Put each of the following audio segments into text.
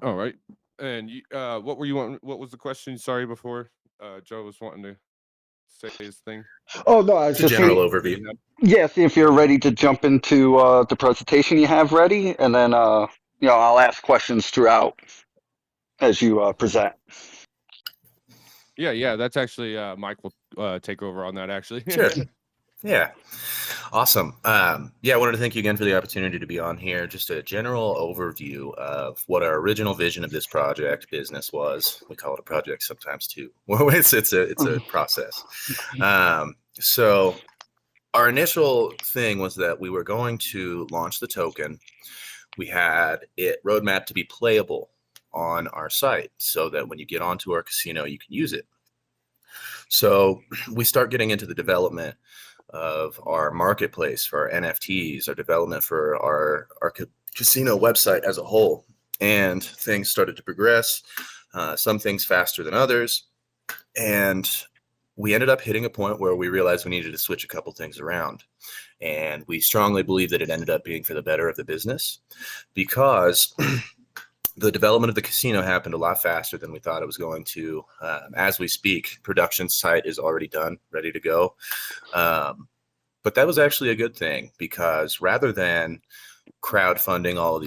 All right. And what were you wanting? What was the question? Sorry, before Joe was wanting to say his thing. Oh no, I was It's a just general saying. That overview. he had. Yeah, see if you're ready to jump into the presentation you have ready, and then I'll ask questions throughout as you present. Yeah, yeah. That's actually Mike will take over on that. Actually. Sure. Yeah. Awesome. Yeah, I wanted to thank you again for the opportunity to be on here. Just a general overview of what our original vision of this project business was. We call it a project sometimes too. Well, it's a process. So our initial thing was that we were going to launch the token. We had it roadmap to be playable on our site so that when you get onto our casino, you can use it. So we start getting into the development of our marketplace for our NFTs, our development for our casino website as a whole. And things started to progress, some things faster than others. And we ended up hitting a point where we realized we needed to switch a couple things around. And we strongly believe that it ended up being for the better of the business because the development of the casino happened a lot faster than we thought it was going to. As we speak, production site is already done, ready to go. But that was actually a good thing because rather than crowdfunding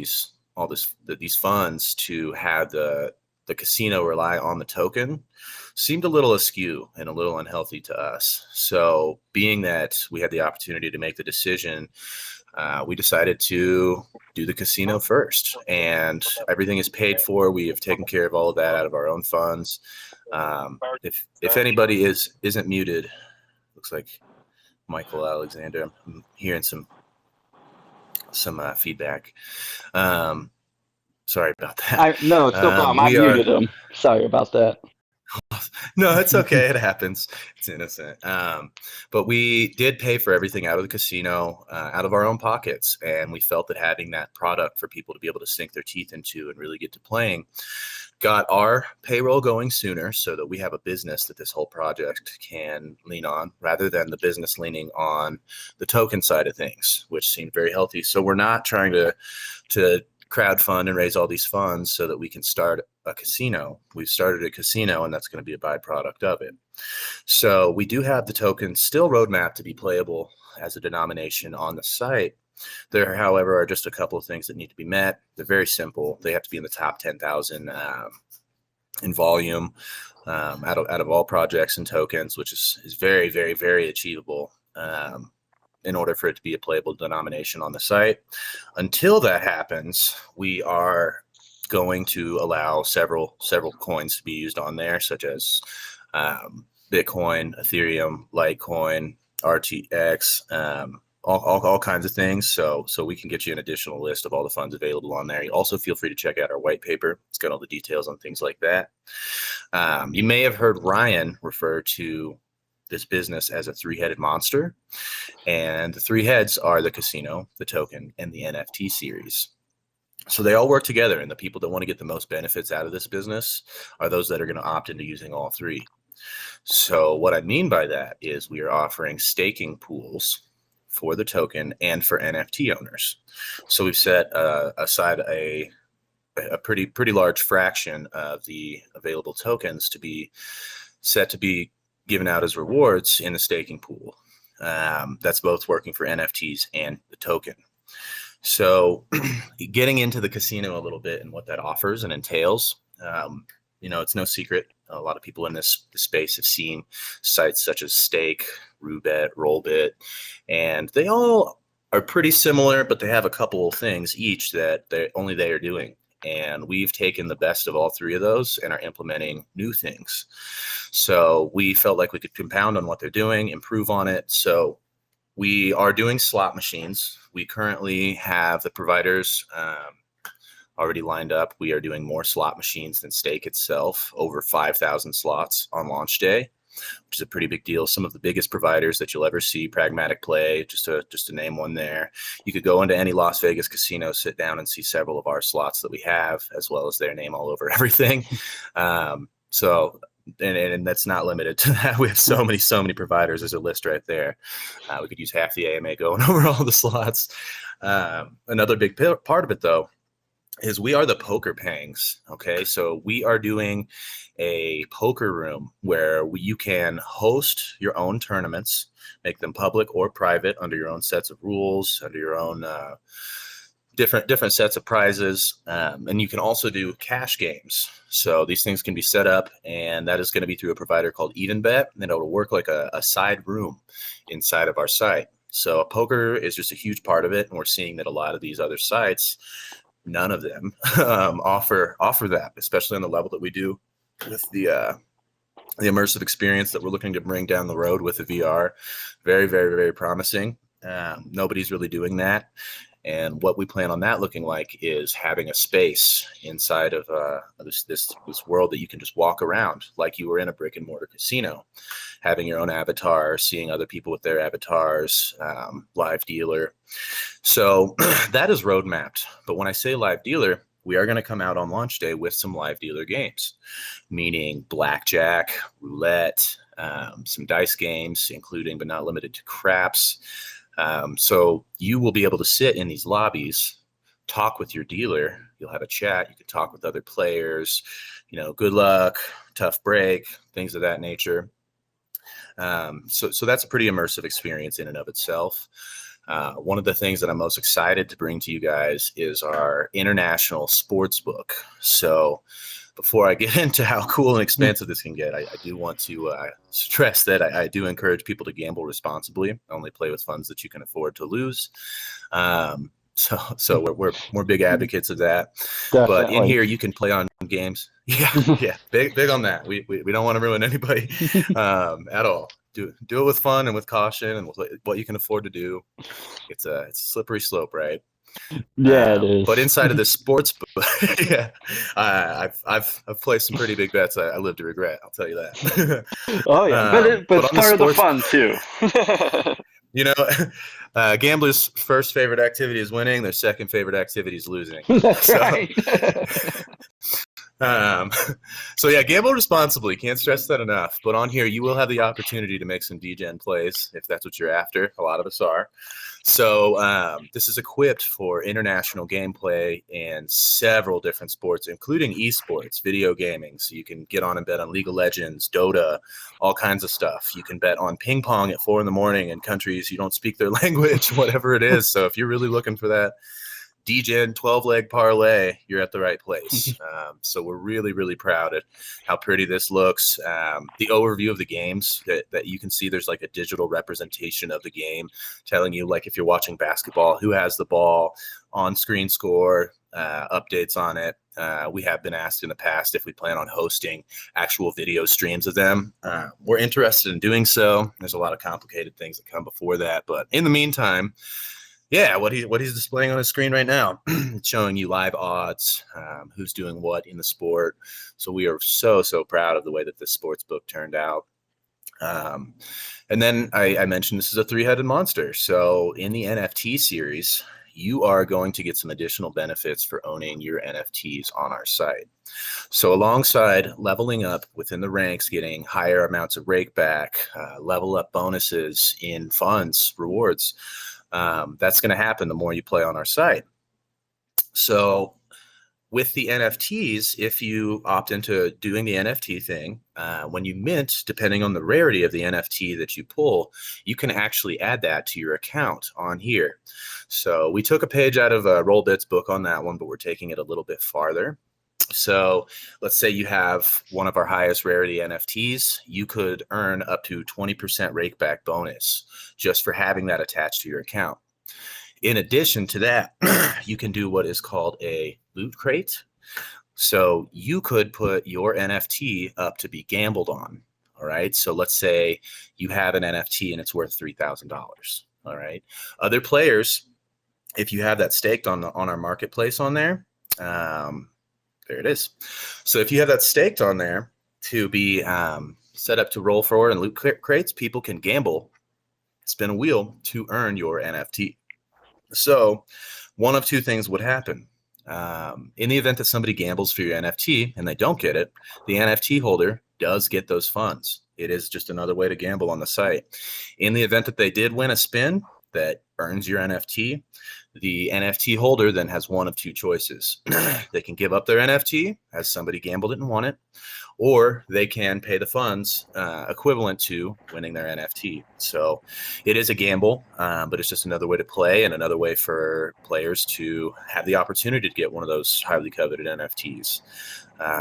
these funds to have the casino rely on the token seemed a little askew and a little unhealthy to us. So being that we had the opportunity to make the decision, we decided to do the casino first, and everything is paid for. We have taken care of all of that out of our own funds. If anybody isn't muted, looks like Michael Alexander. I'm hearing some feedback. Um, Sorry about that. I No, it's no problem. I We are muted him. Sorry about that. No, it's okay. It happens. It's innocent. But we did pay for everything out of the casino, out of our own pockets, and we felt that having that product for people to be able to sink their teeth into and really get to playing got our payroll going sooner, so that we have a business that this whole project can lean on, rather than the business leaning on the token side of things, which seemed very healthy. So we're not trying to crowdfund and raise all these funds so that we can start a casino. We've started a casino, and that's going to be a byproduct of it. So we do have the token still roadmap to be playable as a denomination on the site. There, however, are just a couple of things that need to be met. They're very simple. They have to be in the top 10,000 in volume out of all projects and tokens, which is very, very, very achievable. In order for it to be a playable denomination on the site. Until that happens, we are going to allow several coins to be used on there, such as Bitcoin, Ethereum, Litecoin, RTX, all kinds of things. So we can get you an additional list of all the funds available on there. You also feel free to check out our white paper. It's got all the details on things like that. You may have heard Ryan refer to this business as a three-headed monster, and the three heads are the casino, the token, and the NFT series. So they all work together, and the people that want to get the most benefits out of this business are those that are going to opt into using all three. So what I mean by that is we are offering staking pools for the token and for NFT owners. So we've set aside a pretty large fraction of the available tokens to be set to be given out as rewards in the staking pool. That's both working for NFTs and the token. So getting into the casino a little bit and what that offers and entails, it's no secret. A lot of people in this space have seen sites such as Stake, Roobet, Rollbit, and they all are pretty similar, but they have a couple of things each that only they are doing. And we've taken the best of all three of those and are implementing new things. So we felt like we could compound on what they're doing, improve on it. So we are doing slot machines. We currently have the providers already lined up. We are doing more slot machines than Stake itself, over 5,000 slots on launch day, which is a pretty big deal. Some of the biggest providers that you'll ever see, Pragmatic Play, just to name one there. You could go into any Las Vegas casino, sit down and see several of our slots that we have, as well as their name all over everything. And that's not limited to that. We have so many providers. There's a list right there. We could use half the AMA going over all the slots. Another big part of it, though, is we are the poker pangs. Okay, so we are doing a poker room where you can host your own tournaments, make them public or private under your own sets of rules, under your own different sets of prizes, and you can also do cash games. So these things can be set up, and that is going to be through a provider called EvenBet, and it'll work like a side room inside of our site. So poker is just a huge part of it, and we're seeing that a lot of these other sites, none of them offer that, especially on the level that we do with the immersive experience that we're looking to bring down the road with the VR. Very, very, very promising. Nobody's really doing that. And what we plan on that looking like is having a space inside of this world that you can just walk around like you were in a brick and mortar casino, having your own avatar, seeing other people with their avatars, live dealer. So that is roadmapped. But when I say live dealer, we are going to come out on launch day with some live dealer games, meaning blackjack, roulette, some dice games, including but not limited to craps. So you will be able to sit in these lobbies, talk with your dealer. You'll have a chat. You can talk with other players, good luck, tough break, things of that nature. So that's a pretty immersive experience in and of itself. One of the things that I'm most excited to bring to you guys is our international sports book. So before I get into how cool and expansive this can get, I do want to stress that I do encourage people to gamble responsibly. Only play with funds that you can afford to lose. So we're big advocates of that. Definitely. But in here, you can play on games. Yeah, big on that. We don't want to ruin anybody at all. Do it with fun and with caution and with what you can afford to do. It's a slippery slope, right? Yeah, it is. But inside of this sports book, yeah, I've placed some pretty big bets I live to regret. I'll tell you that. Oh yeah, but it's part of the fun too. Gamblers' first favorite activity is winning. Their second favorite activity is losing. That's right. So yeah, gamble responsibly. Can't stress that enough. But on here, you will have the opportunity to make some DGen plays if that's what you're after. A lot of us are. So this is equipped for international gameplay in several different sports, including esports, video gaming. So you can get on and bet on League of Legends, Dota, all kinds of stuff. You can bet on ping pong at 4 a.m. in countries you don't speak their language, whatever it is. So if you're really looking for that DGen 12-leg parlay, you're at the right place. So we're really, really proud at how pretty this looks. The overview of the games that you can see, there's like a digital representation of the game telling you, like if you're watching basketball, who has the ball, on-screen score, updates on it. We have been asked in the past if we plan on hosting actual video streams of them. We're interested in doing so. There's a lot of complicated things that come before that. But in the meantime, yeah, what he's displaying on his screen right now, it's showing you live odds, who's doing what in the sport. So we are so proud of the way that this sports book turned out. And then I mentioned this is a 3-headed monster. So in the NFT series, you are going to get some additional benefits for owning your NFTs on our site. So alongside leveling up within the ranks, getting higher amounts of rake back, level up bonuses in funds, rewards, that's going to happen the more you play on our site. So with the NFTs, if you opt into doing the NFT thing, when you mint, depending on the rarity of the NFT that you pull, you can actually add that to your account on here. So we took a page out of Rollbit's book on that one, but we're taking it a little bit farther. So let's say you have one of our highest rarity NFTs, you could earn up to 20% rake back bonus just for having that attached to your account. In addition to that, you can do what is called a loot crate. So you could put your NFT up to be gambled on. All right. So let's say you have an NFT and it's worth $3,000. All right. Other players, if you have that staked on our marketplace on there, there it is. So if you have that staked on there to be set up to roll forward and loot crates, people can gamble, spin a wheel to earn your NFT. So one of two things would happen. In the event that somebody gambles for your NFT and they don't get it, the NFT holder does get those funds. It is just another way to gamble on the site. In the event that they did win a spin, that earns your NFT, the NFT holder then has one of two choices. They can give up their NFT as somebody gambled it and won it, or they can pay the funds equivalent to winning their NFT. So it is a gamble, but it's just another way to play and another way for players to have the opportunity to get one of those highly coveted NFTs,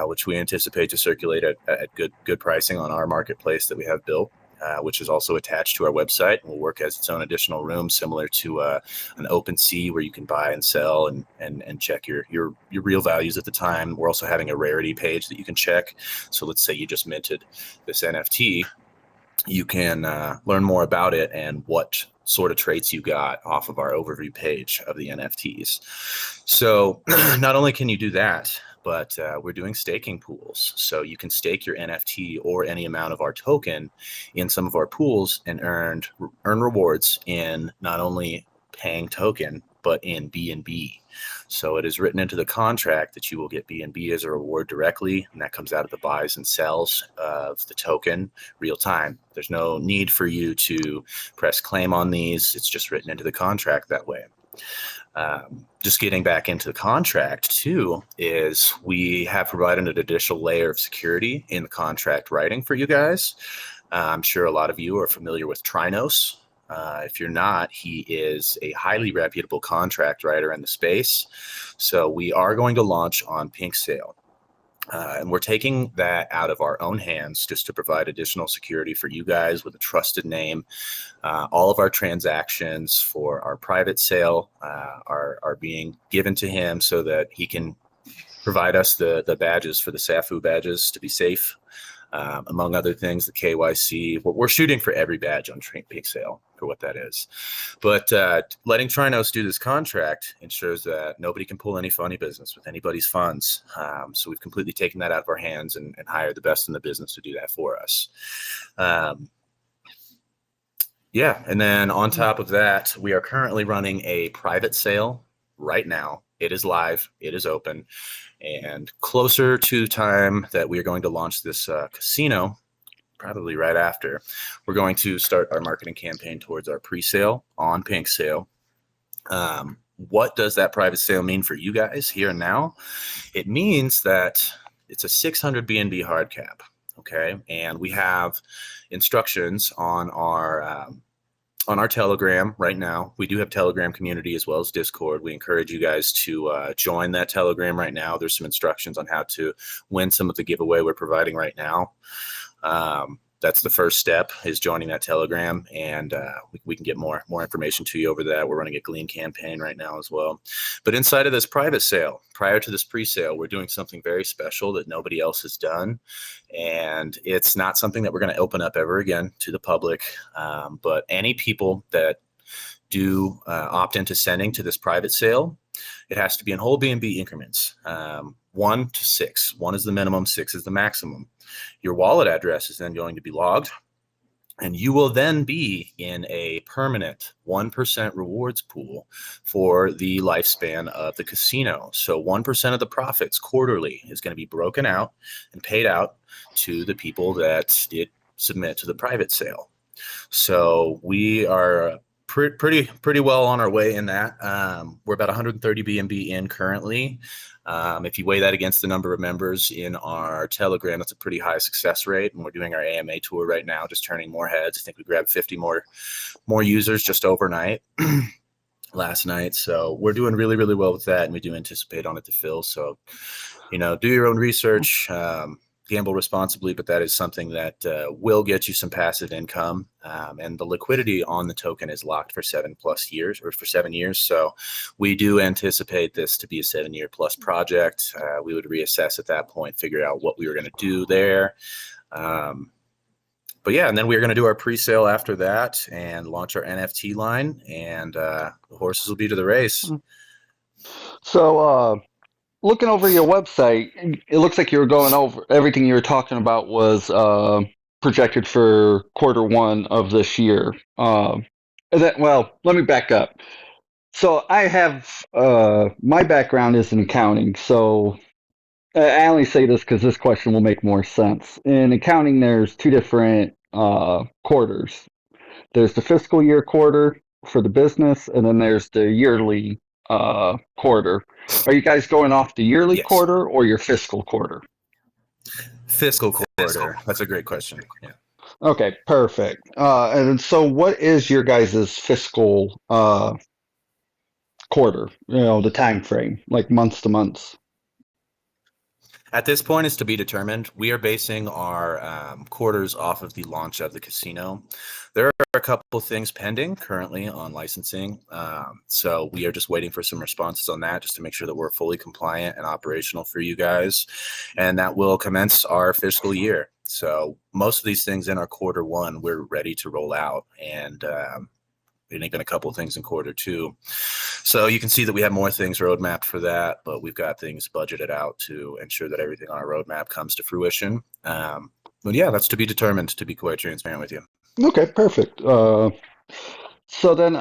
which we anticipate to circulate at good pricing on our marketplace that we have built. Which is also attached to our website and will work as its own additional room, similar to an OpenSea where you can buy and sell and check your real values at the time. We're also having a rarity page that you can check. So let's say you just minted this NFT, you can learn more about it and what sort of traits you got off of our overview page of the NFTs. So not only can you do that, but we're doing staking pools. So you can stake your NFT or any amount of our token in some of our pools and earn rewards in not only paying token, but in BNB. So it is written into the contract that you will get BNB as a reward directly, and that comes out of the buys and sells of the token real time. There's no need for you to press claim on these. It's just written into the contract that way. Just getting back into the contract too, is we have provided an additional layer of security in the contract writing for you guys. I'm sure a lot of you are familiar with Trinos. If you're not, he is a highly reputable contract writer in the space. So we are going to launch on Pink Sale. And we're taking that out of our own hands just to provide additional security for you guys with a trusted name. All of our transactions for our private sale are being given to him so that he can provide us the badges for the SAFU badges to be safe. Among other things, the KYC. We're shooting for every badge on Pink Sale for what that is. But letting Trinos do this contract ensures that nobody can pull any funny business with anybody's funds. So we've completely taken that out of our hands and hired the best in the business to do that for us. Yeah, and then on top of that, we are currently running a private sale right now. It is live. It is open. And closer to time that we are going to launch this casino, probably right after, we're going to start our marketing campaign towards our pre-sale on Pink Sale. What does that private sale mean for you guys here and now? It means that it's a 600 BNB hard cap, okay? And we have instructions on our Telegram right now. We do have Telegram community as well as Discord. We encourage you guys to join that Telegram right now. There's some instructions on how to win some of the giveaway we're providing right now. That's the first step, is joining that Telegram, and we can get more information to you over that. We're running a Glean campaign right now as well. But inside of this private sale, prior to this pre-sale, we're doing something very special that nobody else has done, and it's not something that we're going to open up ever again to the public. But any people that do opt into sending to this private sale, it has to be in whole BNB increments, 1 to 6. 1 is the minimum, 6 is the maximum. Your wallet address is then going to be logged, and you will then be in a permanent 1% rewards pool for the lifespan of the casino. So 1% of the profits quarterly is going to be broken out and paid out to the people that did submit to the private sale. So we are pretty well on our way in that. We're about 130 BNB in currently. If you weigh that against the number of members in our Telegram, that's a pretty high success rate. And we're doing our AMA tour right now, just turning more heads. I think we grabbed 50 more users just overnight last night. So we're doing really, really well with that. And we do anticipate on it to fill. So, do your own research. Gamble responsibly, but that is something that will get you some passive income. And the liquidity on the token is locked for 7+ years, or for 7 years. So we do anticipate this to be a 7-year plus project. We would reassess at that point, figure out what we were going to do there. But yeah, and then we're going to do our pre-sale after that and launch our NFT line, and the horses will be to the race. So, looking over your website, it looks like you were going over everything you were talking about was projected for Q1 of this year. Well, let me back up. So I have my background is in accounting. So I only say this because this question will make more sense. In accounting, there's two different quarters. There's the fiscal year quarter, for the business, and then there's the yearly quarter. Are you guys going off the yearly Yes. quarter or your fiscal quarter? Fiscal quarter. That's a great question. Yeah. Okay, perfect. And so what is your guys' fiscal quarter? You know, the time frame, like months to months. At this point, it's to be determined. We are basing our quarters off of the launch of the casino. There are a couple of things pending currently on licensing. So we are just waiting for some responses on that just to make sure that we're fully compliant and operational for you guys. And that will commence our fiscal year. So most of these things in our quarter one, we're ready to roll out. And even a couple of things in quarter two. So you can see that we have more things roadmapped for that, but we've got things budgeted out to ensure that everything on our roadmap comes to fruition. But yeah, that's to be determined, to be quite transparent with you. Okay, perfect. So then,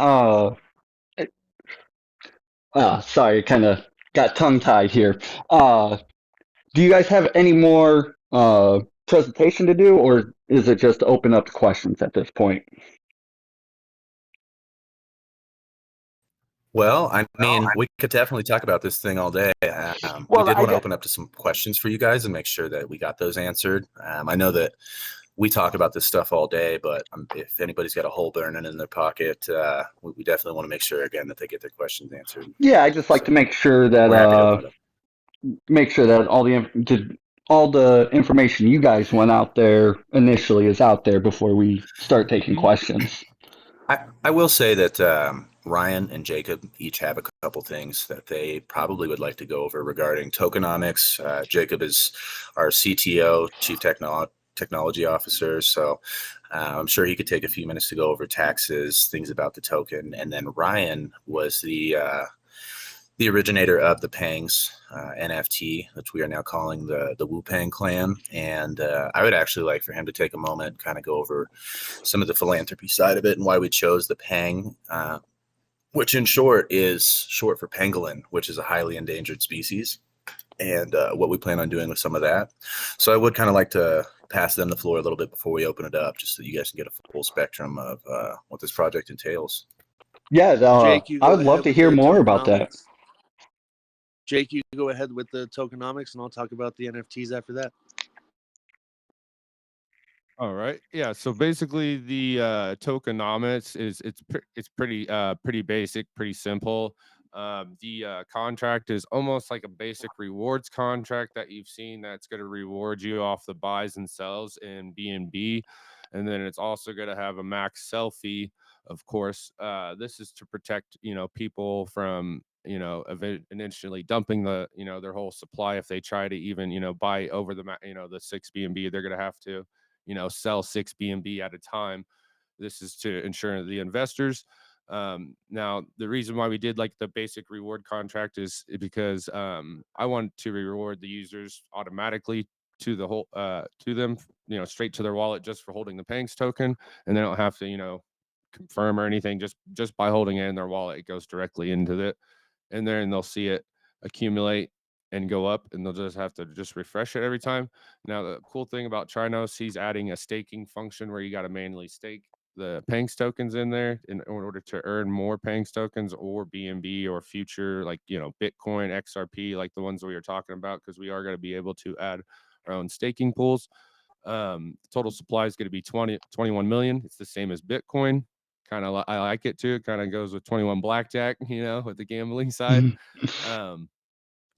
sorry, kind of got tongue-tied here. Do you guys have any more presentation to do, or is it just open up to questions at this point? Well, I mean, we could definitely talk about this thing all day. We Well, did I want to got- open up to some questions for you guys and make sure that we got those answered. I know that we talk about this stuff all day, but if anybody's got a hole burning in their pocket, we definitely want to make sure again that they get their questions answered. Yeah, I just like to make sure that We're happy to open it up. all the information you guys went out there initially is out there before we start taking questions. I will say that Ryan and Jacob each have a couple things that they probably would like to go over regarding tokenomics. Jacob is our CTO, Chief Technology Officer, so I'm sure he could take a few minutes to go over taxes, things about the token, and then Ryan was the originator of the PANGS NFT, which we are now calling the Wu-Pang clan. And I would actually like for him to take a moment, kind of go over some of the philanthropy side of it and why we chose the Pang, which in short is short for pangolin, which is a highly endangered species, and what we plan on doing with some of that. So I would kind of like to pass them the floor a little bit before we open it up, just so you guys can get a full spectrum of what this project entails. Yeah, Jake, you I go would love ahead to with hear the more about that. tokenomics. Jake, you go ahead with the tokenomics, and I'll talk about the NFTs after that. All right. Yeah. So basically, the tokenomics it's pretty basic, pretty simple. The contract is almost like a basic rewards contract that you've seen that's going to reward you off the buys and sells in BNB, and then it's also going to have a max sell fee. Of course, this is to protect people from initially dumping their whole supply. If they try to even buy over the 6 BNB, they're going to have to sell 6 BNB at a time. This is to ensure the investors. Now, the reason why we did like the basic reward contract is because I want to reward the users automatically to the whole to them, straight to their wallet just for holding the PANGS token, and they don't have to confirm or anything. Just by holding it in their wallet, it goes directly into it, and then they'll see it accumulate and go up, and they'll just have to refresh it every time. Now, the cool thing about Trinos, he's adding a staking function where you got to manually stake the PANGS tokens in there in order to earn more PANGS tokens or BNB or future, like, Bitcoin, XRP, like the ones we were talking about, because we are going to be able to add our own staking pools. Total supply is going to be 21 million. It's the same as Bitcoin. I like it too. It kind of goes with 21 blackjack, with the gambling side.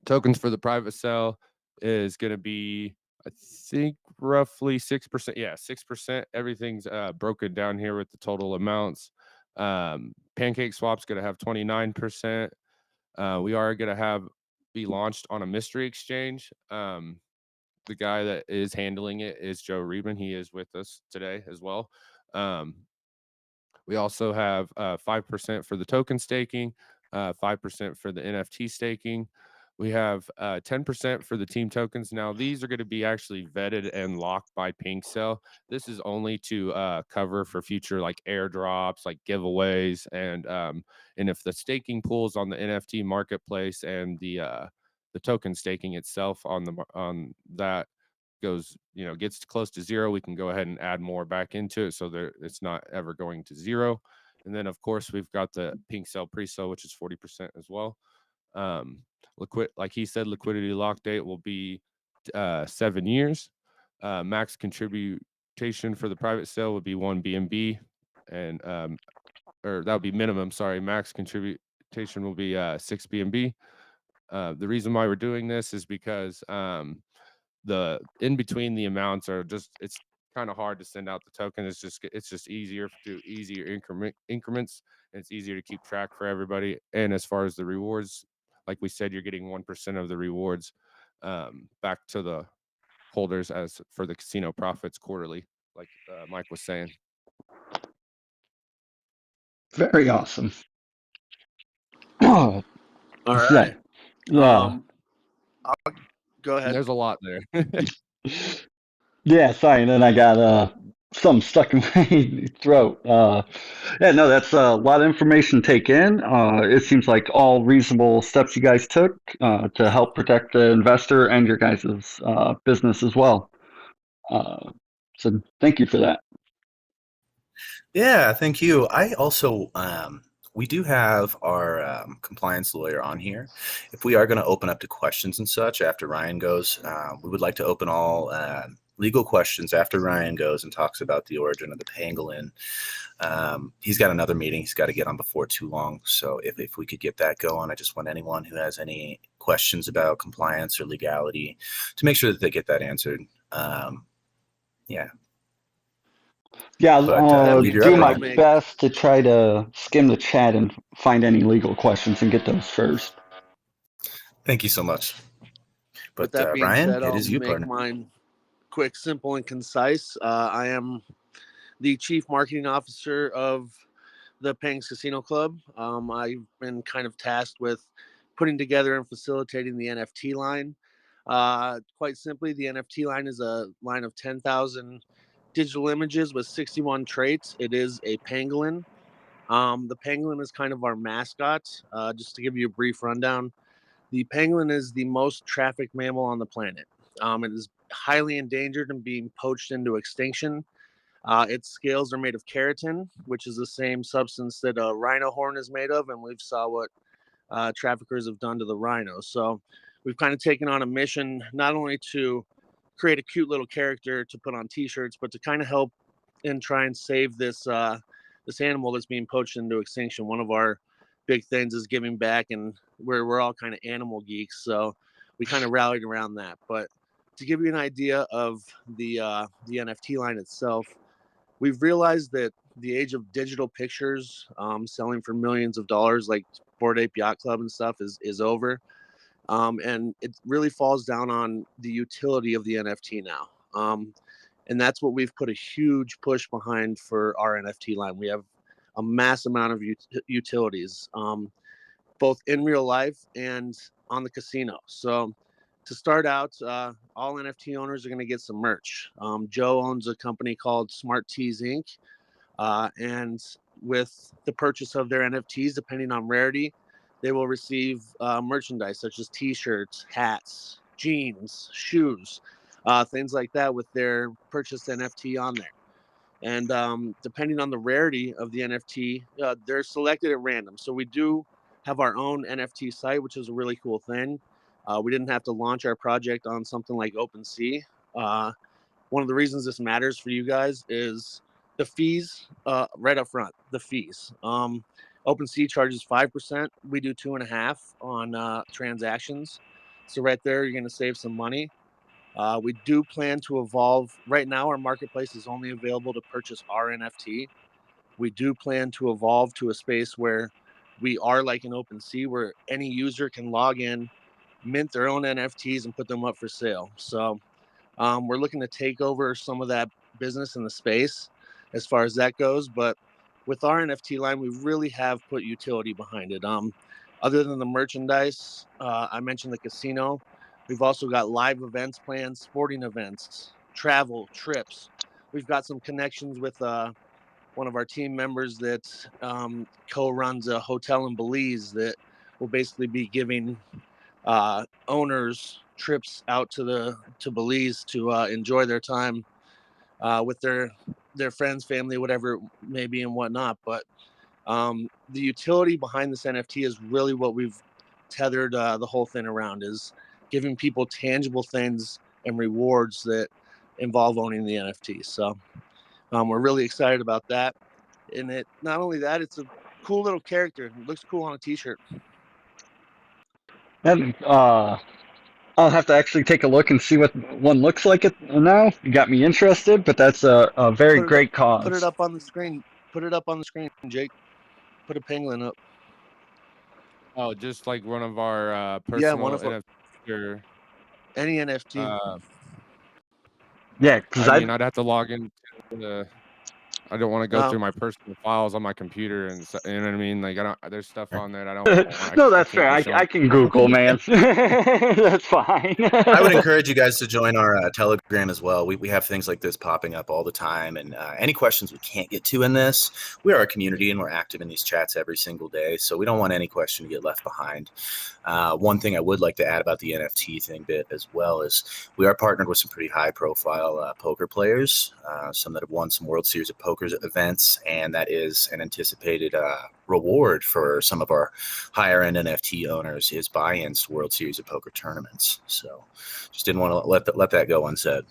Tokens for the private sale is going to be, I think, roughly 6%. Yeah, 6%. Everything's broken down here with the total amounts. Pancake Swap's going to have 29%. We are going to be launched on a mystery exchange. The guy that is handling it is Joe Reben. He is with us today as well. We also have 5% for the token staking, 5% for the NFT staking. We have 10% for the team tokens. Now, these are going to be actually vetted and locked by PinkCell. This is only to cover for future like airdrops, like giveaways, and if the staking pools on the NFT marketplace and the token staking itself on that gets close to zero, we can go ahead and add more back into it, so that it's not ever going to zero. And then of course we've got the pink sale pre-sale, which is 40% as well. Like he said, liquidity lock date will be 7 years. Max contribution for the private sale would be 1 BNB, and or that would be minimum. Sorry, max contribution will be 6 BNB. The reason why we're doing this is because the in between the amounts are just it's kind of hard to send out the token. It's just easier to do easier increments, and it's easier to keep track for everybody. And as far as the rewards, like we said, you're getting 1% of the rewards back to the holders as for the casino profits quarterly, like Mike was saying. Very awesome. All right. Yeah. Go And ahead. there's a lot there. Yeah, sorry, and then I got something stuck in my throat. Yeah, no, that's a lot of information to take in. It seems like all reasonable steps you guys took to help protect the investor and your guys' business as well. So thank you for that. Yeah, thank you. I also, we do have our compliance lawyer on here. If we are going to open up to questions and such after Ryan goes, we would like to open all legal questions after Ryan goes and talks about the origin of the pangolin. He's got another meeting he's got to get on before too long. So if we could get that going, I just want anyone who has any questions about compliance or legality to make sure that they get that answered. Yeah. Yeah, But, I'll leave your do other my one. best to try to skim the chat and find any legal questions and get those first. Thank you so much. With But that being Ryan, said, it I'll is you, make partner. mine quick, simple, and concise. I am the Chief Marketing Officer of the PANGS Casino Club. I've been kind of tasked with putting together and facilitating the NFT line. Quite simply, the NFT line is a line of 10,000 digital images with 61 traits. It is a pangolin. The pangolin is kind of our mascot. Just to give you a brief rundown, the pangolin is the most trafficked mammal on the planet. It is highly endangered and being poached into extinction. Its scales are made of keratin, which is the same substance that a rhino horn is made of, and we've saw what traffickers have done to the rhino. So we've kind of taken on a mission not only to create a cute little character to put on T-shirts, but to kind of help and try and save this this animal that's being poached into extinction. One of our big things is giving back, and we're all kind of animal geeks, so we kind of rallied around that. But to give you an idea of the NFT line itself, we've realized that the age of digital pictures selling for millions of dollars, like Bored Ape Yacht Club and stuff, is over. And it really falls down on the utility of the NFT now. And that's what we've put a huge push behind for our NFT line. We have a mass amount of utilities, both in real life and on the casino. So to start out, all NFT owners are going to get some merch. Joe owns a company called Smart Tees Inc. And with the purchase of their NFTs, depending on rarity, they will receive merchandise such as T-shirts, hats, jeans, shoes, things like that with their purchased NFT on there. And depending on the rarity of the NFT, they're selected at random. So we do have our own NFT site, which is a really cool thing. We didn't have to launch our project on something like OpenSea. One of the reasons this matters for you guys is the fees right up front. The fees. OpenSea charges 5%. We do 2.5% on transactions. So right there, you're going to save some money. We do plan to evolve. Right now, our marketplace is only available to purchase our NFT. We do plan to evolve to a space where we are like an OpenSea, where any user can log in, mint their own NFTs, and put them up for sale. So we're looking to take over some of that business in the space as far as that goes. But with our NFT line, we really have put utility behind it. Other than the merchandise, I mentioned the casino. We've also got live events planned, sporting events, travel, trips. We've got some connections with one of our team members that co-runs a hotel in Belize that will basically be giving owners trips out to Belize to enjoy their time with their friends, family, whatever it may be, and whatnot. But The utility behind this NFT is really what we've tethered the whole thing around, is giving people tangible things and rewards that involve owning the NFT. So we're really excited about that. And it not only that, it's a cool little character. It looks cool on a t-shirt. And I'll have to actually take a look and see what one looks like it now. You got me interested, but that's a very great cause. Put it up on the screen. Put it up on the screen, Jake. Put a penguin up. Oh, just like one of our personal one of NFT or any NFT. Yeah, because I mean, I'd have to log into the. I don't want to go through my personal files on my computer, and you know what I mean. Like, I don't. There's stuff on there I don't. no, that's fair. I can Google, man. That's fine. I would encourage you guys to join our Telegram as well. We have things like this popping up all the time, and any questions we can't get to in this, we are a community and we're active in these chats every single day, so we don't want any question to get left behind. One thing I would like to add about the NFT thing bit as well is we are partnered with some pretty high-profile poker players, some that have won some World Series of Poker events, and that is an anticipated reward for some of our higher-end NFT owners is buy-ins to World Series of Poker tournaments. So just didn't want to let that go unsaid.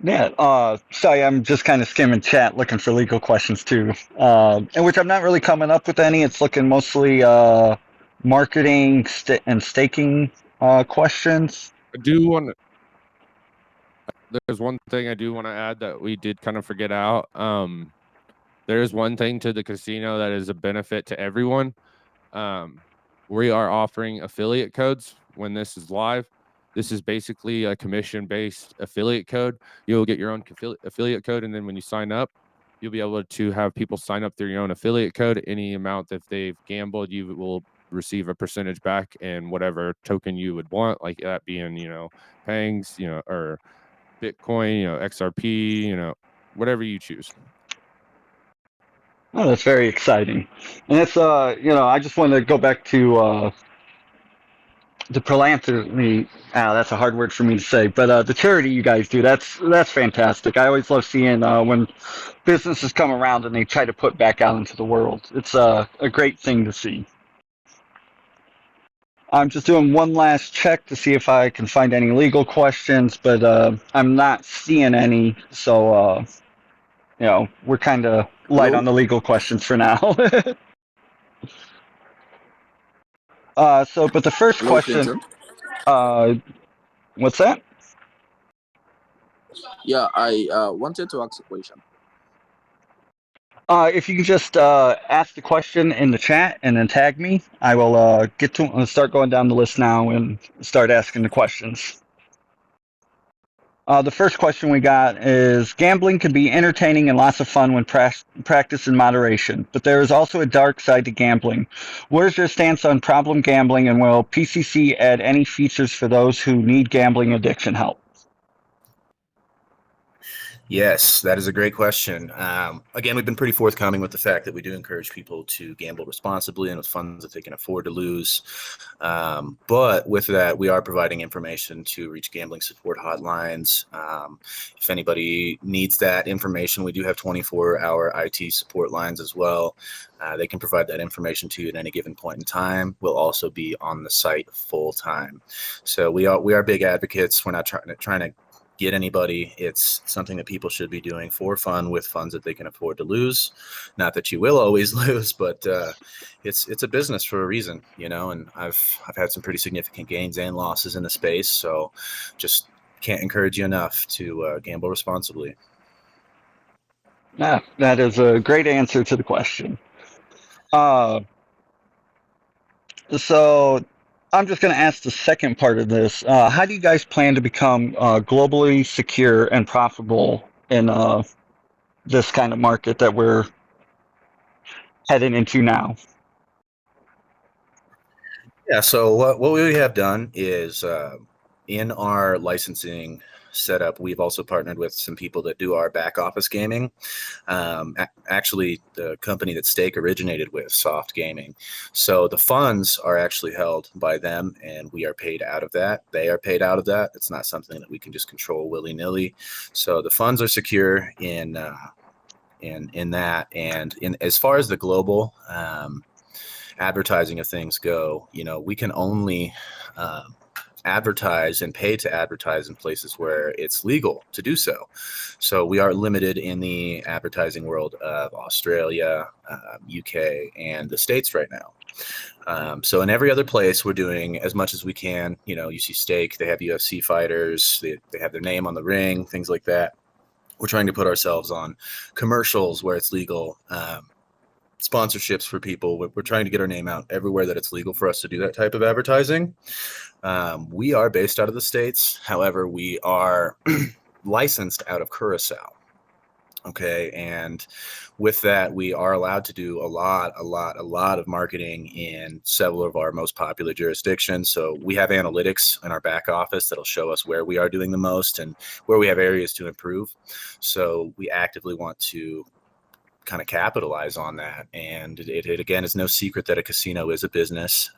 Yeah, sorry, I'm just kind of skimming chat looking for legal questions too, in which I'm not really coming up with any. It's looking mostly marketing and staking questions. I do want to. There's one thing I do want to add that we did kind of forget out. There is one thing to the casino that is a benefit to everyone. We are offering affiliate codes when this is live. This is basically a commission-based affiliate code. You'll get your own affiliate code, and then when you sign up, you'll be able to have people sign up through your own affiliate code. Any amount that they've gambled, you will receive a percentage back, and whatever token you would want, like that being, PANGS, or Bitcoin, XRP, whatever you choose. Oh, that's very exciting. And it's I just want to go back to the philanthropy. That's a hard word for me to say, but the charity you guys do, that's fantastic. I always love seeing when businesses come around and they try to put back out into the world. It's a great thing to see. I'm just doing one last check to see if I can find any legal questions, but I'm not seeing any, so we're kind of light on the legal questions for now. But the first question, what's that? Yeah, I wanted to ask a question. If you can just ask the question in the chat and then tag me, I will start going down the list now and start asking the questions. The first question we got is, gambling can be entertaining and lots of fun when practiced in moderation, but there is also a dark side to gambling. Where's your stance on problem gambling, and will PCC add any features for those who need gambling addiction help? Yes, that is a great question. Again, we've been pretty forthcoming with the fact that we do encourage people to gamble responsibly and with funds that they can afford to lose. But with that, we are providing information to reach gambling support hotlines. If anybody needs that information, we do have 24-hour IT support lines as well. They can provide that information to you at any given point in time. We'll also be on the site full time. So we are big advocates. We're not trying to get anybody. It's something that people should be doing for fun with funds that they can afford to lose. Not that you will always lose, but it's a business for a reason, and I've had some pretty significant gains and losses in the space. So just can't encourage you enough to gamble responsibly. Yeah, that is a great answer to the question. So I'm just going to ask the second part of this. How do you guys plan to become globally secure and profitable in this kind of market that we're heading into now? Yeah, so what we have done is in our licensing setup, we've also partnered with some people that do our back office gaming. Actually, the company that Stake originated with, Soft Gaming. So the funds are actually held by them, and we are paid out of that. They are paid out of that. It's not something that we can just control willy-nilly. So the funds are secure in in that. And as far as the global advertising of things go, we can only advertise and pay to advertise in places where it's legal to do so. So we are limited in the advertising world of Australia, UK, and the States right now. So in every other place, we're doing as much as we can. You see Stake, they have UFC fighters, they have their name on the ring, things like that. We're trying to put ourselves on commercials where it's legal, sponsorships for people. We're trying to get our name out everywhere that it's legal for us to do that type of advertising. We are based out of the States. However, we are licensed out of Curacao. Okay. And with that, we are allowed to do a lot of marketing in several of our most popular jurisdictions. So we have analytics in our back office that'll show us where we are doing the most and where we have areas to improve. So we actively want to kind of capitalize on that. And it again is no secret that a casino is a business.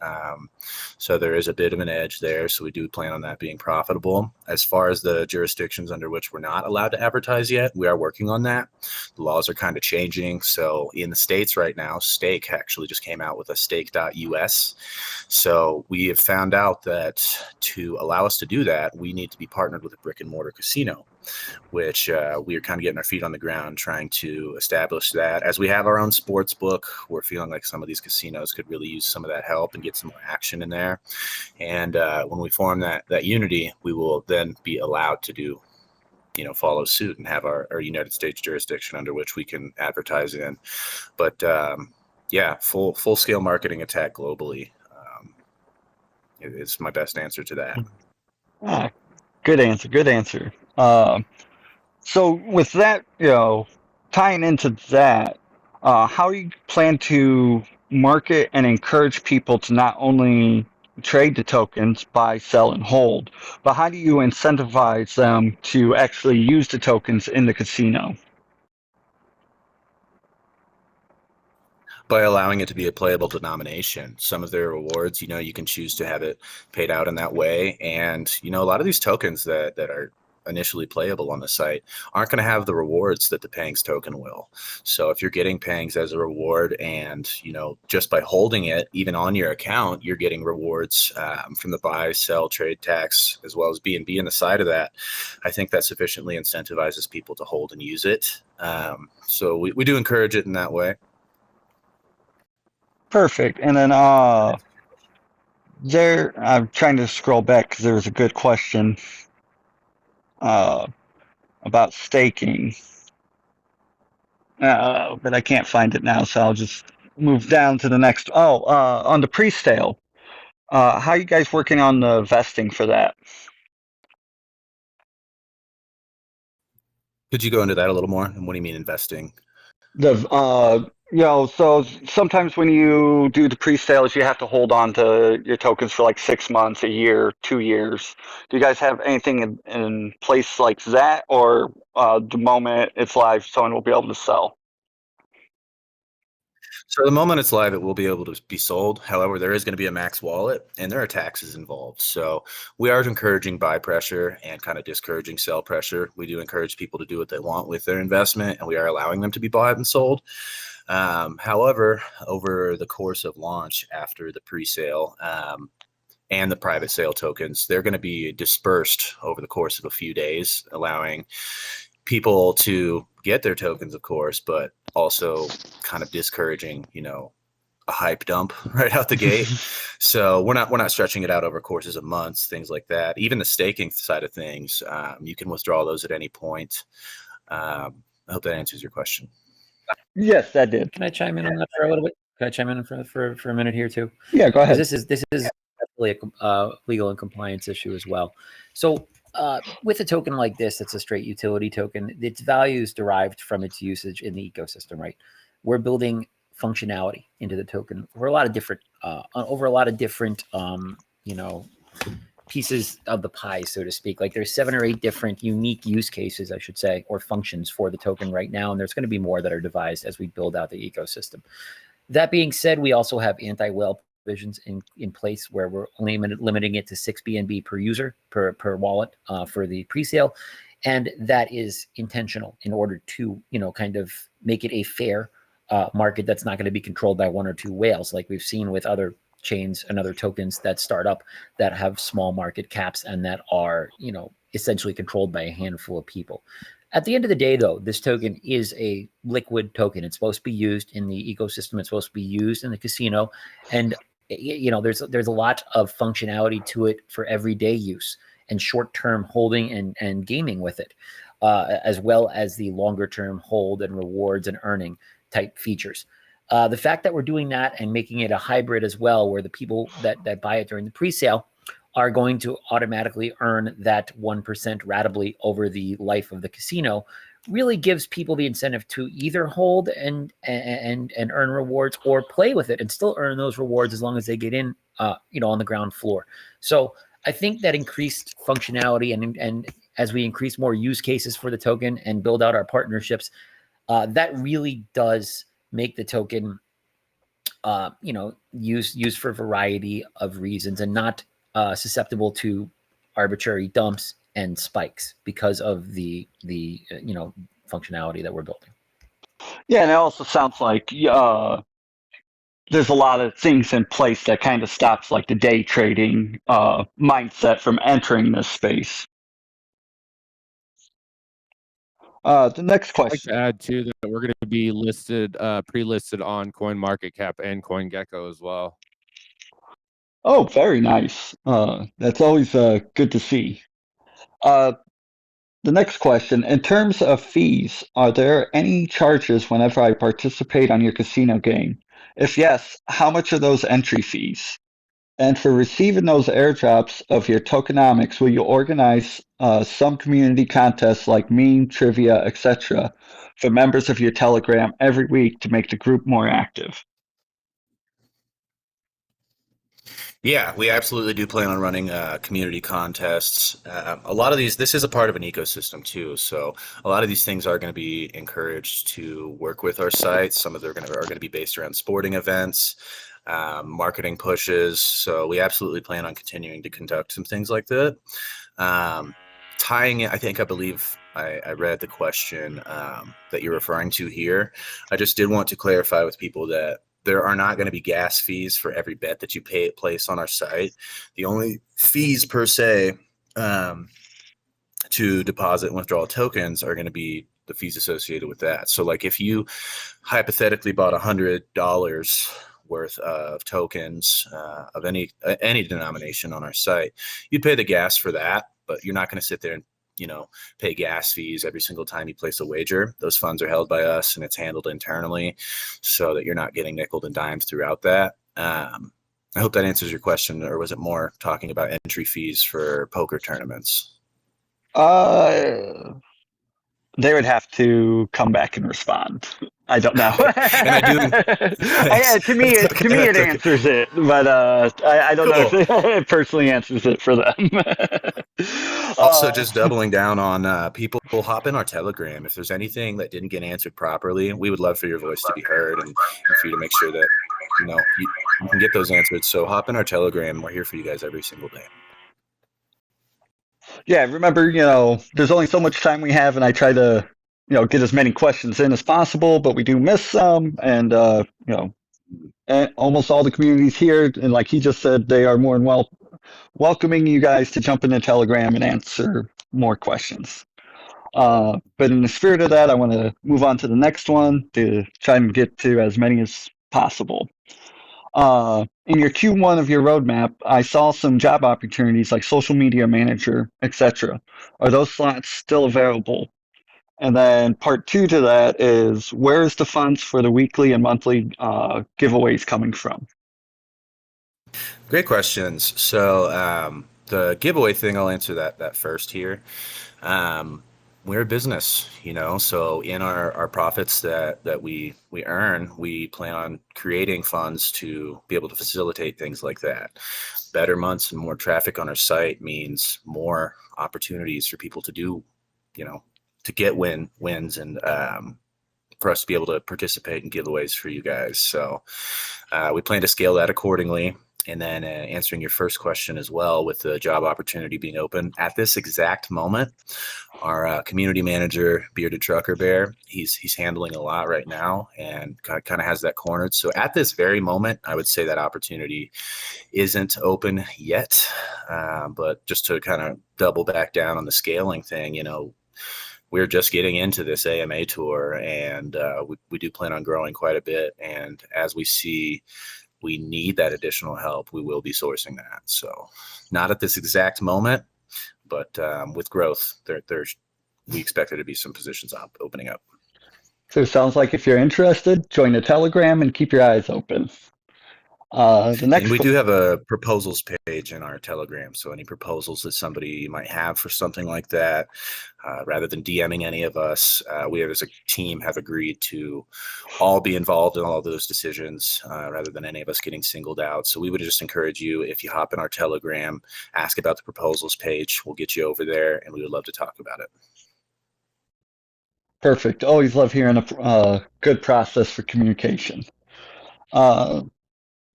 So there is a bit of an edge there. So we do plan on that being profitable. As far as the jurisdictions under which we're not allowed to advertise yet, we are working on that. The laws are kind of changing. So in the States right now, Stake actually just came out with a stake.us. So we have found out that to allow us to do that, we need to be partnered with a brick and mortar casino, which we are kind of getting our feet on the ground trying to establish that. As we have our own sports book, we're feeling like some of these casinos could really use some of that help and get some more action in there. And when we form that unity, we will then be allowed to do, follow suit and have our United States jurisdiction under which we can advertise in. But yeah, full scale marketing attack globally is my best answer to that. Good answer. So with that, tying into that, how do you plan to market and encourage people to not only trade the tokens, buy, sell, and hold, but how do you incentivize them to actually use the tokens in the casino? By allowing it to be a playable denomination. Some of their rewards, you can choose to have it paid out in that way. And, a lot of these tokens that are initially playable on the site aren't going to have the rewards that the PANGS token will. So if you're getting PANGS as a reward and, just by holding it, even on your account, you're getting rewards from the buy, sell, trade tax, as well as B&B in the side of that, I think that sufficiently incentivizes people to hold and use it. So we do encourage it in that way. Perfect. And then I'm trying to scroll back because there was a good question about staking, but I can't find it now, so I'll just move down to the next. On the pre-sale, how are you guys working on the vesting for that? Could you go into that a little more? And what do you mean investing? So sometimes when you do the pre-sales, you have to hold on to your tokens for like 6 months, a year, 2 years. Do you guys have anything in place like that, or the moment it's live, someone will be able to sell? So the moment it's live, it will be able to be sold. However, there is going to be a max wallet and there are taxes involved. So we are encouraging buy pressure and kind of discouraging sell pressure. We do encourage people to do what they want with their investment, and we are allowing them to be bought and sold. However, over the course of launch after the pre-sale and the private sale tokens, they're going to be dispersed over the course of a few days, allowing people to get their tokens, of course, but also kind of discouraging, a hype dump right out the gate. So we're not stretching it out over courses of months, things like that. Even the staking side of things, you can withdraw those at any point. I hope that answers your question. Yes, that did. Can I chime in on that for a little bit? Can I chime in for a minute here too? Yeah, go ahead. This is definitely a legal and compliance issue as well. So with a token like this, it's a straight utility token. Its value is derived from its usage in the ecosystem, right? We're building functionality into the token over a lot of different, pieces of the pie, so to speak. Like there's 7 or 8 different unique use cases, I should say, or functions for the token right now. And there's going to be more that are devised as we build out the ecosystem. That being said, we also have anti-whale provisions in place where we're only limiting it to 6 BNB per user per wallet for the pre-sale. And that is intentional in order to, kind of make it a fair market that's not going to be controlled by one or two whales, like we've seen with other chains and other tokens that start up that have small market caps and that are, essentially controlled by a handful of people. At the end of the day, though, this token is a liquid token. It's supposed to be used in the ecosystem. It's supposed to be used in the casino. And, there's a lot of functionality to it for everyday use and short-term holding and gaming with it, as well as the longer-term hold and rewards and earning type features. The fact that we're doing that and making it a hybrid as well, where the people that buy it during the pre-sale are going to automatically earn that 1% ratably over the life of the casino, really gives people the incentive to either hold and earn rewards, or play with it and still earn those rewards as long as they get in, on the ground floor. So I think that increased functionality and as we increase more use cases for the token and build out our partnerships, that really does make the token, used for a variety of reasons and not susceptible to arbitrary dumps and spikes because of the functionality that we're building. Yeah, and it also sounds like there's a lot of things in place that kind of stops like the day trading mindset from entering this space. The next I'd like question. to add too that we're going to be listed, pre-listed on CoinMarketCap and CoinGecko as well. Oh, very nice. That's always good to see. The next question, in terms of fees, are there any charges whenever I participate on your casino game? If yes, how much are those entry fees? And for receiving those airdrops of your tokenomics, will you organize some community contests like meme, trivia, etc. for members of your Telegram every week to make the group more active? Yeah, we absolutely do plan on running community contests. A lot of these, this is a part of an ecosystem too. So a lot of these things are going to be encouraged to work with our sites. Some of them are going to be based around sporting events, marketing pushes. So we absolutely plan on continuing to conduct some things like that. Tying it, I believe I read the question that you're referring to here. I just did want to clarify with people that there are not going to be gas fees for every bet that you place on our site. The only fees per se to deposit and withdraw tokens are going to be the fees associated with that. So like if you hypothetically bought $100 worth of tokens of any denomination on our site, you'd pay the gas for that, but you're not going to sit there and pay gas fees every single time you place a wager. Those funds are held by us and it's handled internally so that you're not getting nickeled and dimes throughout that. I hope that answers your question, or was it more talking about entry fees for poker tournaments? They would have to come back and respond. I don't know. And I do. To me, it answers it, but I don't know if it personally answers it for them. Also, just doubling down on people hop in our Telegram. If there's anything that didn't get answered properly, we would love for your voice to be heard and for you to make sure that you can get those answered. So hop in our Telegram. We're here for you guys every single day. Yeah, remember, there's only so much time we have, and I try to, get as many questions in as possible, but we do miss some, and and almost all the communities here, and like he just said, they are more than welcoming you guys to jump into Telegram and answer more questions. But in the spirit of that, I want to move on to the next one to try and get to as many as possible. In your Q1 of your roadmap, I saw some job opportunities like social media manager, etc. Are those slots still available? And then part 2 to that is, where is the funds for the weekly and monthly giveaways coming from? Great questions. So the giveaway thing, I'll answer that first here. We're a business, so in our profits that we earn, we plan on creating funds to be able to facilitate things like that. Better months and more traffic on our site means more opportunities for people to do, to get wins and for us to be able to participate in giveaways for you guys. So we plan to scale that accordingly. And then answering your first question as well, with the job opportunity being open at this exact moment, our community manager, Bearded Trucker Bear, he's handling a lot right now and kind of has that cornered. So at this very moment, I would say that opportunity isn't open yet. But just to kind of double back down on the scaling thing, we're just getting into this AMA tour, and we do plan on growing quite a bit. And as we see we need that additional help, we will be sourcing that. So not at this exact moment, but with growth, we expect there to be some positions opening up. So it sounds like if you're interested, join the Telegram and keep your eyes open. And we do have a proposals page in our Telegram. So any proposals that somebody might have for something like that, rather than DMing any of us, we as a team have agreed to all be involved in all of those decisions, rather than any of us getting singled out. So we would just encourage you, if you hop in our Telegram, ask about the proposals page. We'll get you over there, and we would love to talk about it. Perfect. Always love hearing a good process for communication.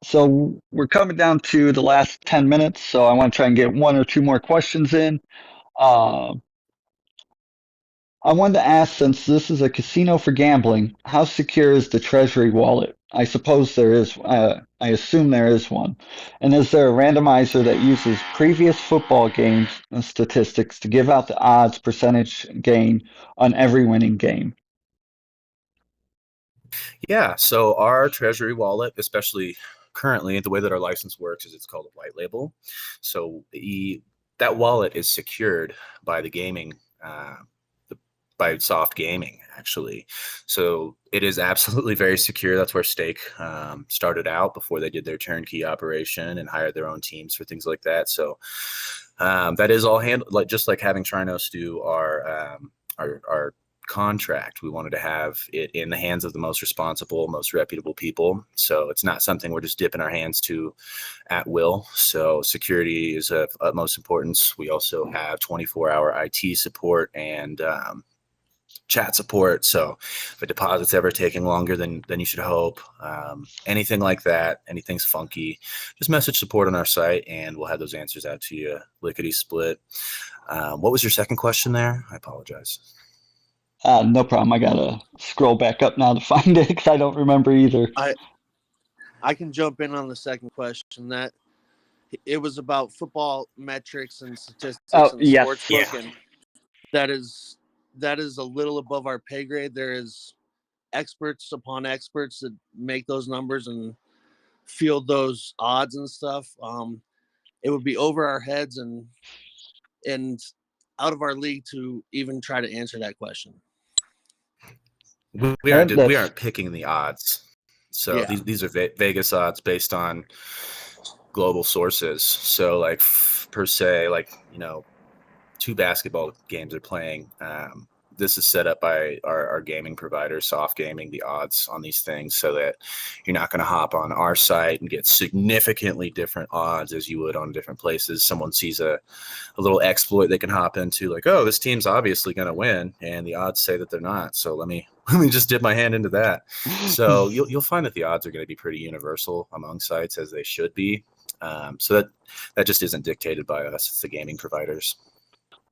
So we're coming down to the last 10 minutes, so I want to try and get one or two more questions in. I wanted to ask, since this is a casino for gambling, how secure is the Treasury wallet? I suppose there is, I assume there is one. And is there a randomizer that uses previous football games statistics to give out the odds percentage gain on every winning game? Yeah, so our Treasury wallet, especially currently, the way that our license works is it's called a white label. So that wallet is secured by the gaming, by Soft Gaming, actually. So it is absolutely very secure. That's where Stake started out before they did their turnkey operation and hired their own teams for things like that. So that is all handled, just like having Trinos do our contract. We wanted to have it in the hands of the most responsible, most reputable people. So it's not something we're just dipping our hands to at will. So security is of utmost importance. We also have 24-hour IT support and chat support. So if a deposit's ever taking longer than you should hope, anything like that, anything's funky, just message support on our site and we'll have those answers out to you lickety split. What was your second question there? I apologize. No problem. I gotta scroll back up now to find it because I don't remember either. I can jump in on the second question. That it was about football metrics and statistics and yes. sportsbook, and that is a little above our pay grade. There is experts upon experts that make those numbers and field those odds and stuff. It would be over our heads and out of our league to even try to answer that question. We aren't picking the odds. So yeah. These are Vegas odds based on global sources. So like per se, like, 2 basketball games are playing. This is set up by our gaming provider, Soft Gaming, the odds on these things, so that you're not going to hop on our site and get significantly different odds as you would on different places. Someone sees a little exploit they can hop into, like, oh, this team's obviously going to win, and the odds say that they're not. So let me just dip my hand into that. So you'll find that the odds are going to be pretty universal among sites, as they should be. So that just isn't dictated by us. It's the gaming providers.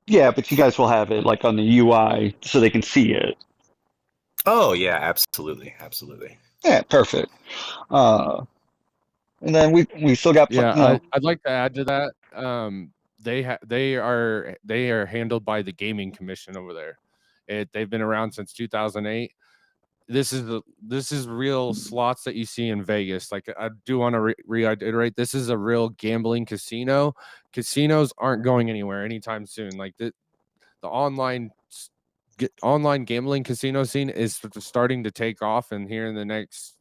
Yeah, but you guys will have it like on the UI so they can see it. Oh yeah, absolutely. Yeah, perfect. And then we still got. Yeah, I'd like to add to that. They are handled by the Gaming Commission over there. They've been around since 2008. This is real slots that you see in Vegas. Like, I do want to reiterate, this is a real gambling casino. Casinos aren't going anywhere anytime soon. Like the online gambling casino scene is starting to take off, and here in the next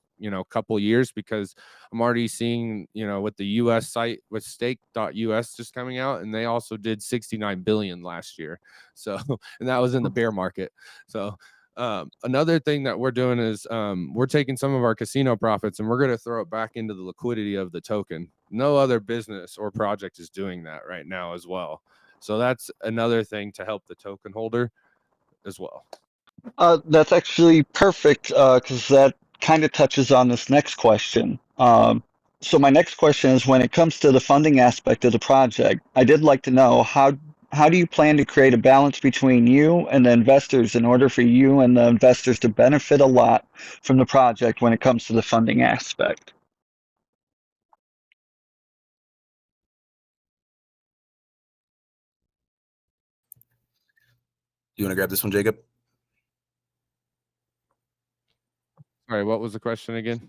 couple years, because I'm already seeing with the US site with stake.us just coming out, and they also did 69 billion last year. So and that was in the bear market. So another thing that we're doing is we're taking some of our casino profits and we're going to throw it back into the liquidity of the token. No other business or project is doing that right now as well. So that's another thing to help the token holder as well. That's actually perfect because that kind of touches on this next question. So my next question is, when it comes to the funding aspect of the project, I did like to know how do you plan to create a balance between you and the investors in order for you and the investors to benefit a lot from the project when it comes to the funding aspect? You want to grab this one, Jacob? Sorry, what was the question again?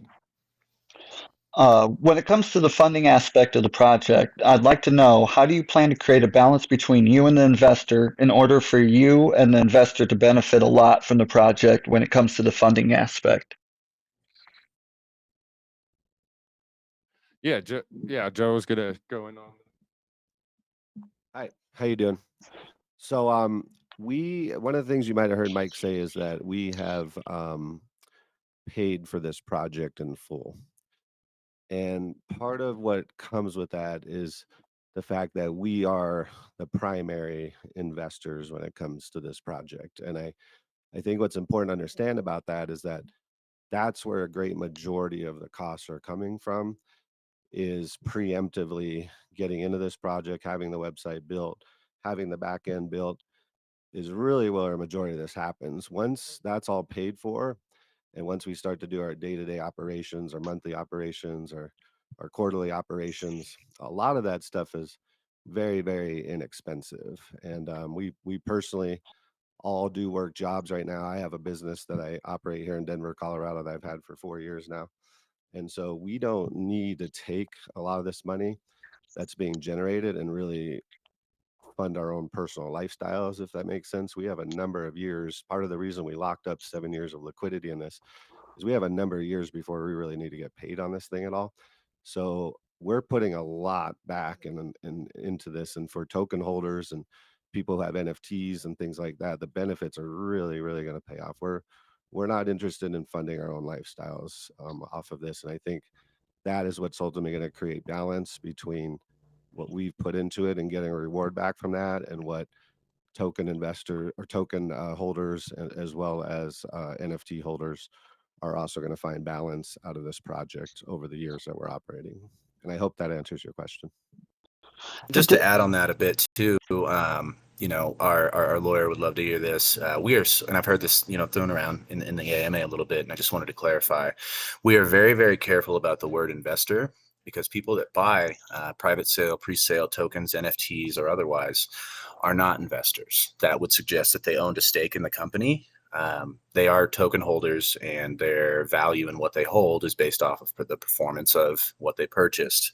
When it comes to the funding aspect of the project, I'd like to know, how do you plan to create a balance between you and the investor in order for you and the investor to benefit a lot from the project when it comes to the funding aspect? Yeah, Joe's gonna go in on. Hi, how you doing? So, one of the things you might have heard Mike say is that we have paid for this project in full. And part of what comes with that is the fact that we are the primary investors when it comes to this project. And I think what's important to understand about that is that that's where a great majority of the costs are coming from, is preemptively getting into this project, having the website built, having the back end built, is really where a majority of this happens. Once that's all paid for, and once we start to do our day-to-day operations, our monthly operations, or our quarterly operations, a lot of that stuff is very, very inexpensive. And we personally all do work jobs right now. I have a business that I operate here in Denver, Colorado, that I've had for 4 years now. And so we don't need to take a lot of this money that's being generated and really fund our own personal lifestyles, if that makes sense. We have a number of years. Part of the reason we locked up 7 years of liquidity in this is we have a number of years before we really need to get paid on this thing at all. So we're putting a lot back into this. And for token holders and people who have NFTs and things like that, the benefits are really, really going to pay off. We're not interested in funding our own lifestyles off of this. And I think that is what's ultimately going to create balance between what we've put into it and getting a reward back from that, and what token investor or token holders, as well as NFT holders, are also going to find balance out of this project over the years that we're operating. And I hope that answers your question. Just to add on that a bit too, our lawyer would love to hear this. We are, and I've heard this, thrown around in the AMA a little bit, and I just wanted to clarify. We are very, very careful about the word investor, because people that buy private sale, pre-sale tokens, NFTs, or otherwise are not investors. That would suggest that they owned a stake in the company. They are token holders, and their value in what they hold is based off of the performance of what they purchased.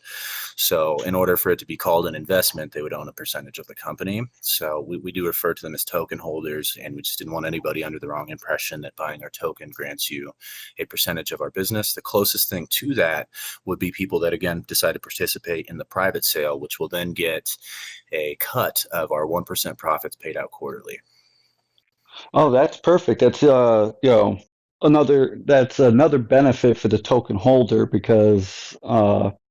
So in order for it to be called an investment, they would own a percentage of the company. So we do refer to them as token holders, and we just didn't want anybody under the wrong impression that buying our token grants you a percentage of our business. The closest thing to that would be people that, again, decide to participate in the private sale, which will then get a cut of our 1% profits paid out quarterly. Oh, that's perfect. That's another benefit for the token holder, because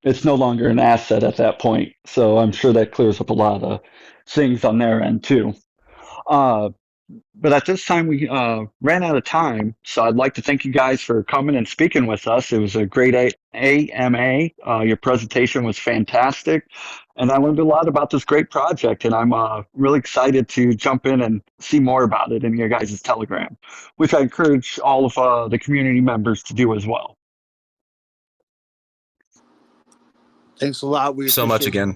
it's no longer an asset at that point. So I'm sure that clears up a lot of things on their end too. But at this time, we ran out of time, so I'd like to thank you guys for coming and speaking with us. It was a great AMA. Your presentation was fantastic, and I learned a lot about this great project, and I'm really excited to jump in and see more about it in your guys' Telegram, which I encourage all of the community members to do as well. Thanks a lot. We So much appreciate again.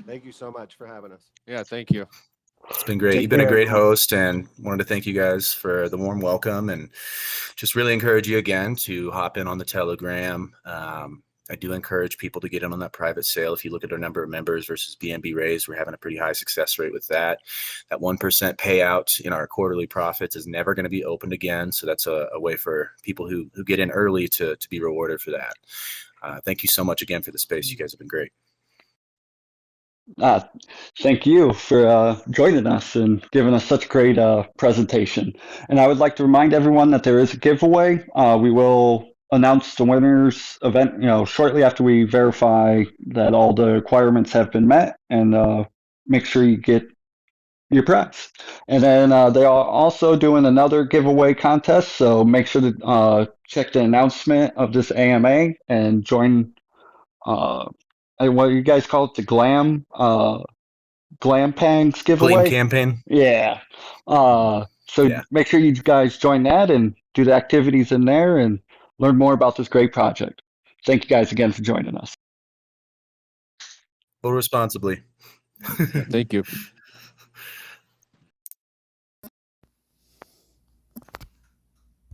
Thank you so much for having us. Yeah, thank you. It's been great. Take You've been a care, great everyone. host, and wanted to thank you guys for the warm welcome, and just really encourage you again to hop in on the Telegram. I do encourage people to get in on that private sale. If you look at our number of members versus BNB raised, we're having a pretty high success rate with that. That 1% payout in our quarterly profits is never going to be opened again. So that's a way for people who get in early to be rewarded for that. Thank you so much again for the space. You guys have been great. Thank you for joining us and giving us such a great presentation. And I would like to remind everyone that there is a giveaway. We will announce the winners event, shortly after we verify that all the requirements have been met, and make sure you get your prize. And then they are also doing another giveaway contest, so make sure to check the announcement of this AMA and join. What you guys call it, the Glam Pangs Gleam giveaway? campaign. Yeah. So Yeah. make sure you guys join that and do the activities in there and learn more about this great project. Thank you guys again for joining us. Go responsibly. Thank you.